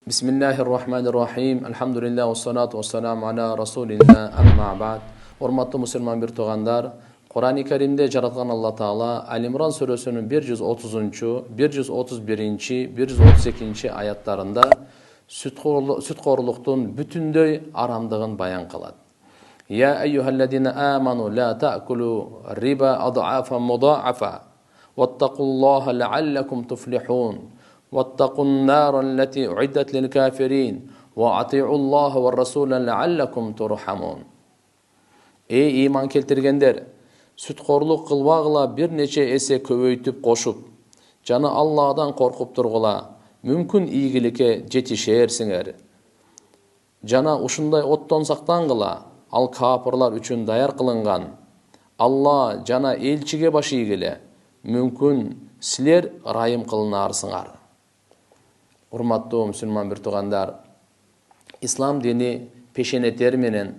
Bismillahirrahmanirrahim. Elhamdülillah ve salatu ve selamu ala Rasulillah amma ba'd. Hormatly musulman bir tugandar, Qur'an-ı Kerim'de jaratgan Allah Taala Al-İmran suresinin 130. 131. 138. ayatlarında sütkorluktun bütünдөй aramdığın bayan kılat. Ya eyyühellezine amanu la ta'kulu riba ad'afan mudha'afa wattaqullaha leallekum tuflihun. واتقوا النار التي أعدت للكافرين وأطيعوا الله والرسول لعلكم ترحمون. Ey iman keltirgендер, sütkorluk kılvagıla bir neçe ese köbөйтүп koşup, jana Allah'dan korkup turgula, mümkün iyigilikке jetişersiңер. Jana ушундай оттон сактангыла, ал капырлар үчүн даяр кылынган. Allah jana elçige baş ийгиле, mümkün силер ырайым кылынарсыңар. Урматтуу мусулман bir tugandar, İslam dini peşeneter menen,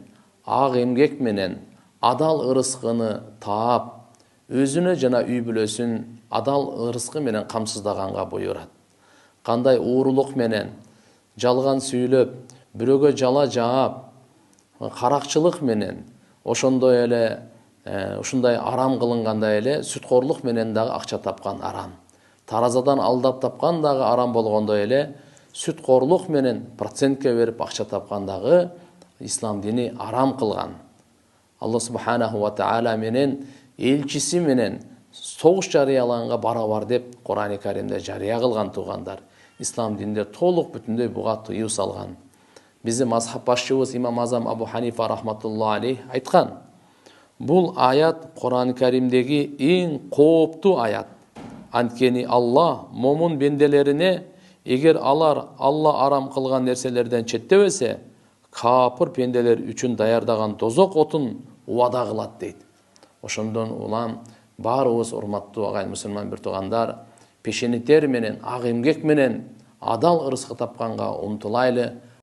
ак эмгек menen, adal ырыскыны таап, өзүнө жана үй бүлөсүн adal ырыскы менен камсыздаганга буйрат. Кандай уурулук менен, жалган сүйлөп, бирөөгө жала жаап, каракчылык менен, ошондой эле ушундай арам кылынгандай эле сүткорлук менен дагы акча тапкан арам. Таразадан алдап тапкан дагы арам болгондой эле сүткорлук менен процентке берип акча тапкан дагы ислам дини арам кылган. Аллах субханаху ва таала менен элчиси менен согуш жарыяланга барабар деп Кур'ан-ы Керимде жарыя кылган тугандар. Ислам динде толук бүтүндөй буга тыюу салган. Биздин мазхаб башчыбыз имам Азам Абу Ханифа рахматуллаху алейх айткан. Бул аят Кур'ан-ы Керимдеги эң кооптуу аят. Анткени Allah момун бенделерине эгер алар Алла арам кылган нерселерден четтебесе, капыр пенделер үчүн даярдаган дозок отун убада кылат дейт. Ошондон улам баарыбыз урматтуу агайын мусулман bir туугандар, пешенетер менен, ак эмгек менен адал ырыскы тапканга умтулайлы.